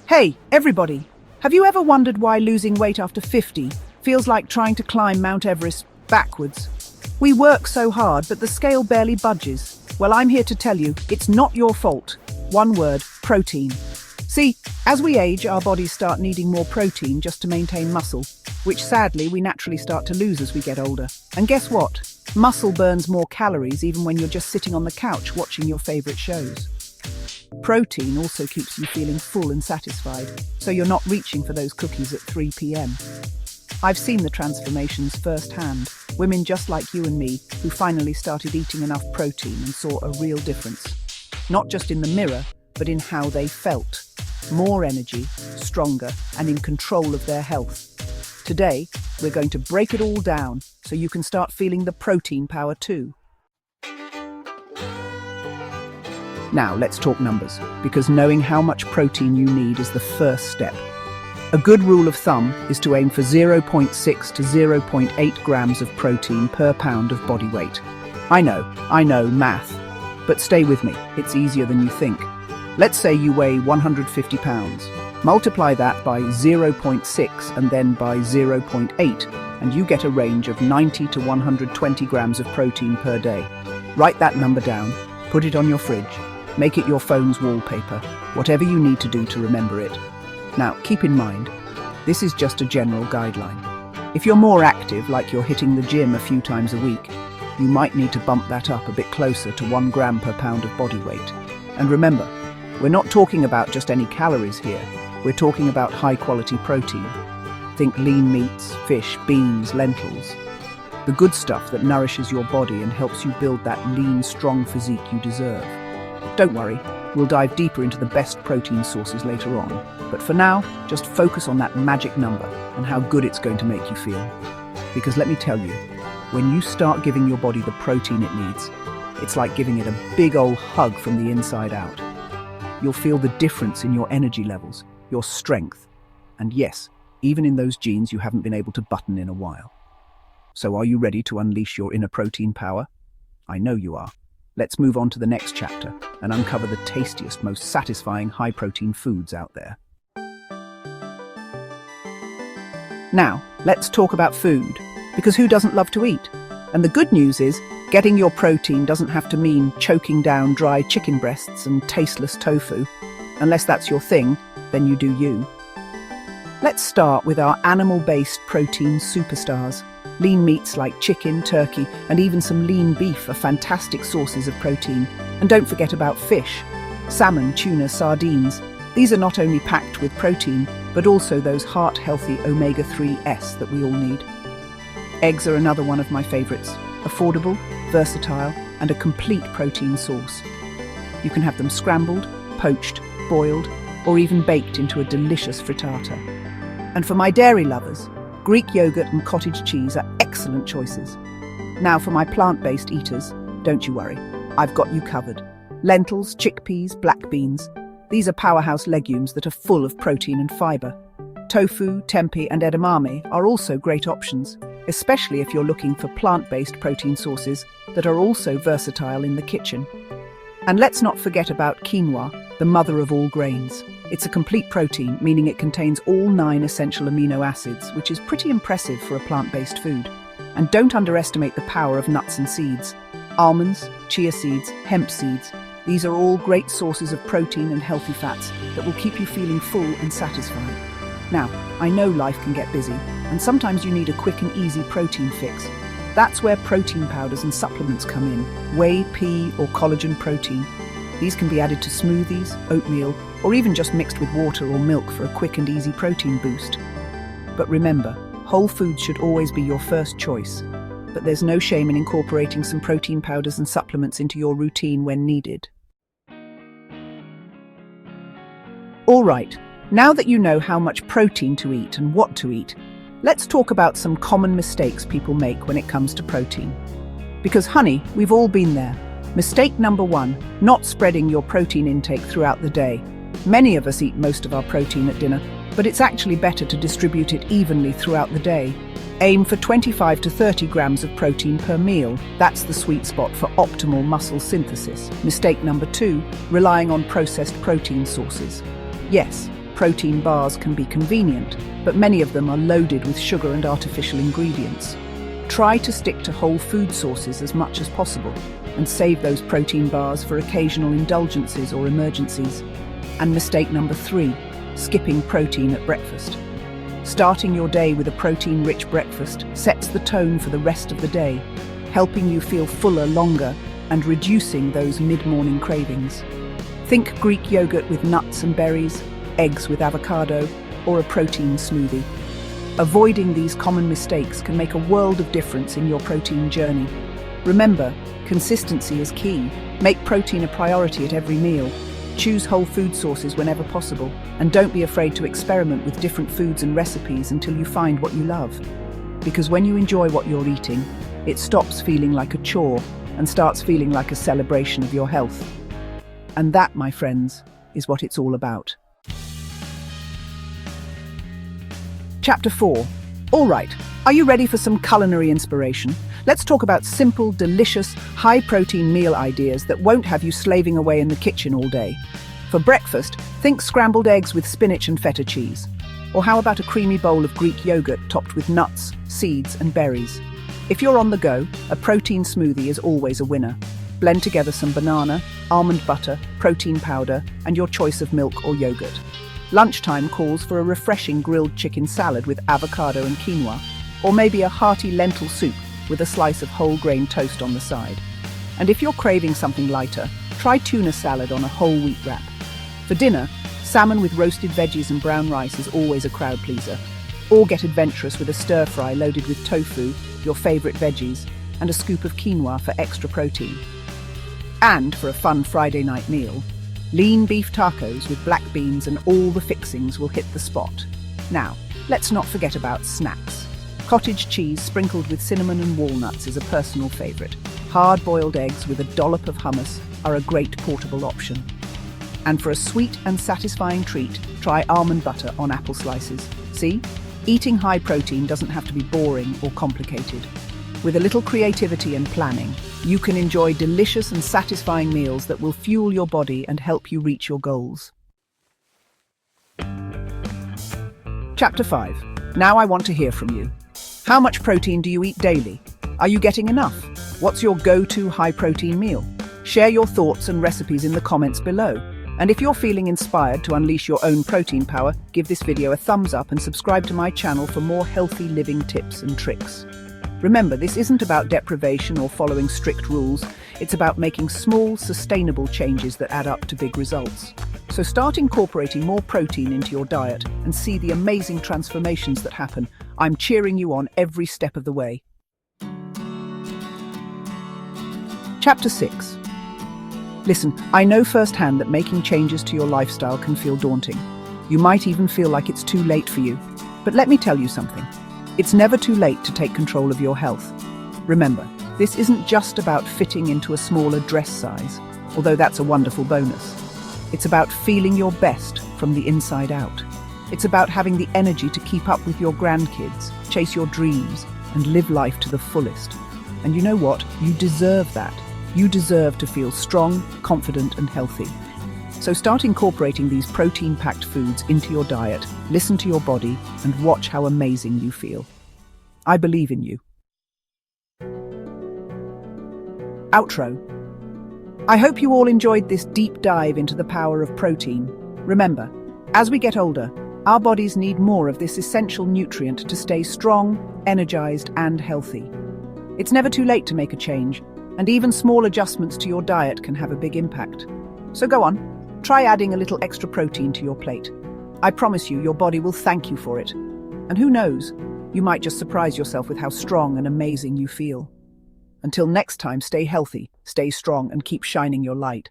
Hey, everybody! Have you ever wondered why losing weight after 50 feels like trying to climb Mount Everest backwards? We work so hard, but the scale barely budges. Well, I'm here to tell you, it's not your fault. One word, protein. See, as we age, our bodies start needing more protein just to maintain muscle, which sadly we naturally start to lose as we get older. And guess what? Muscle burns more calories even when you're just sitting on the couch watching your favorite shows. Protein also keeps you feeling full and satisfied, so you're not reaching for those cookies at 3 p.m. I've seen the transformations firsthand, women just like you and me who finally started eating enough protein and saw a real difference. Not just in the mirror, but in how they felt. More energy, stronger, and in control of their health. Today, we're going to break it all down so you can start feeling the protein power too. Now, let's talk numbers, because knowing how much protein you need is the first step. A good rule of thumb is to aim for 0.6 to 0.8 grams of protein per pound of body weight. I know, math. But stay with me, it's easier than you think. Let's say you weigh 150 pounds. Multiply that by 0.6 and then by 0.8, and you get a range of 90 to 120 grams of protein per day. Write that number down, put it on your fridge. Make it your phone's wallpaper, whatever you need to do to remember it. Now, keep in mind, this is just a general guideline. If you're more active, like you're hitting the gym a few times a week, you might need to bump that up a bit closer to 1 gram per pound of body weight. And remember, we're not talking about just any calories here. We're talking about high-quality protein. Think lean meats, fish, beans, lentils. The good stuff that nourishes your body and helps you build that lean, strong physique you deserve. Don't worry, we'll dive deeper into the best protein sources later on. But for now, just focus on that magic number and how good it's going to make you feel. Because let me tell you, when you start giving your body the protein it needs, it's like giving it a big old hug from the inside out. You'll feel the difference in your energy levels, your strength, and yes, even in those genes you haven't been able to button in a while. So are you ready to unleash your inner protein power? I know you are. Let's move on to the next chapter and uncover the tastiest, most satisfying high-protein foods out there. Now, let's talk about food, because who doesn't love to eat? And the good news is, getting your protein doesn't have to mean choking down dry chicken breasts and tasteless tofu. Unless that's your thing, then you do you. Let's start with our animal-based protein superstars. Lean meats like chicken, turkey, and even some lean beef are fantastic sources of protein. And don't forget about fish. Salmon, tuna, sardines. These are not only packed with protein, but also those heart-healthy omega-3s that we all need. Eggs are another one of my favorites. Affordable, versatile, and a complete protein source. You can have them scrambled, poached, boiled, or even baked into a delicious frittata. And for my dairy lovers, Greek yogurt and cottage cheese are excellent choices. Now for my plant-based eaters, don't you worry, I've got you covered. Lentils, chickpeas, black beans. These are powerhouse legumes that are full of protein and fiber. Tofu, tempeh, and edamame are also great options, especially if you're looking for plant-based protein sources that are also versatile in the kitchen. And let's not forget about quinoa, the mother of all grains. It's a complete protein, meaning it contains all 9 essential amino acids, which is pretty impressive for a plant-based food. And don't underestimate the power of nuts and seeds. Almonds, chia seeds, hemp seeds. These are all great sources of protein and healthy fats that will keep you feeling full and satisfied. Now, I know life can get busy, and sometimes you need a quick and easy protein fix. That's where protein powders and supplements come in. Whey, pea, or collagen protein. These can be added to smoothies, oatmeal, or even just mixed with water or milk for a quick and easy protein boost. But remember, whole foods should always be your first choice. But there's no shame in incorporating some protein powders and supplements into your routine when needed. All right, now that you know how much protein to eat and what to eat, let's talk about some common mistakes people make when it comes to protein. Because honey, we've all been there. Mistake number 1, not spreading your protein intake throughout the day. Many of us eat most of our protein at dinner, but it's actually better to distribute it evenly throughout the day. Aim for 25 to 30 grams of protein per meal. That's the sweet spot for optimal muscle synthesis. Mistake number 2, relying on processed protein sources. Yes, Protein bars can be convenient, but many of them are loaded with sugar and artificial ingredients. Try to stick to whole food sources as much as possible and save those protein bars for occasional indulgences or emergencies. And mistake number 3, skipping protein at breakfast. Starting your day with a protein-rich breakfast sets the tone for the rest of the day, helping you feel fuller longer and reducing those mid-morning cravings. Think Greek yogurt with nuts and berries, eggs with avocado, or a protein smoothie. Avoiding these common mistakes can make a world of difference in your protein journey. Remember, consistency is key. Make protein a priority at every meal. Choose whole food sources whenever possible, and don't be afraid to experiment with different foods and recipes until you find what you love. Because when you enjoy what you're eating, it stops feeling like a chore and starts feeling like a celebration of your health. And that, my friends, is what it's all about. Chapter 4. All right, are you ready for some culinary inspiration? Let's talk about simple, delicious, high-protein meal ideas that won't have you slaving away in the kitchen all day. For breakfast, think scrambled eggs with spinach and feta cheese. Or how about a creamy bowl of Greek yogurt topped with nuts, seeds, and berries? If you're on the go, a protein smoothie is always a winner. Blend together some banana, almond butter, protein powder, and your choice of milk or yogurt. Lunchtime calls for a refreshing grilled chicken salad with avocado and quinoa, or maybe a hearty lentil soup with a slice of whole grain toast on the side. And if you're craving something lighter, try tuna salad on a whole wheat wrap. For dinner, salmon with roasted veggies and brown rice is always a crowd pleaser. Or get adventurous with a stir fry loaded with tofu, your favorite veggies, and a scoop of quinoa for extra protein. And for a fun Friday night meal, lean beef tacos with black beans and all the fixings will hit the spot. Now, let's not forget about snacks. Cottage cheese sprinkled with cinnamon and walnuts is a personal favorite. Hard-boiled eggs with a dollop of hummus are a great portable option. And for a sweet and satisfying treat, try almond butter on apple slices. See? Eating high protein doesn't have to be boring or complicated. With a little creativity and planning, you can enjoy delicious and satisfying meals that will fuel your body and help you reach your goals. Chapter 5. Now I want to hear from you. How much protein do you eat daily? Are you getting enough? What's your go-to high-protein meal? Share your thoughts and recipes in the comments below. And if you're feeling inspired to unleash your own protein power, give this video a thumbs up and subscribe to my channel for more healthy living tips and tricks. Remember, this isn't about deprivation or following strict rules. It's about making small, sustainable changes that add up to big results. So start incorporating more protein into your diet and see the amazing transformations that happen. I'm cheering you on every step of the way. Chapter 6. Listen, I know firsthand that making changes to your lifestyle can feel daunting. You might even feel like it's too late for you. But let me tell you something. It's never too late to take control of your health. Remember, this isn't just about fitting into a smaller dress size, although that's a wonderful bonus. It's about feeling your best from the inside out. It's about having the energy to keep up with your grandkids, chase your dreams, and live life to the fullest. And you know what? You deserve that. You deserve to feel strong, confident, and healthy. So start incorporating these protein-packed foods into your diet, listen to your body, and watch how amazing you feel. I believe in you. Outro. I hope you all enjoyed this deep dive into the power of protein. Remember, as we get older, our bodies need more of this essential nutrient to stay strong, energized, and healthy. It's never too late to make a change, and even small adjustments to your diet can have a big impact. So go on. Try adding a little extra protein to your plate. I promise you, your body will thank you for it. And who knows, you might just surprise yourself with how strong and amazing you feel. Until next time, stay healthy, stay strong, and keep shining your light.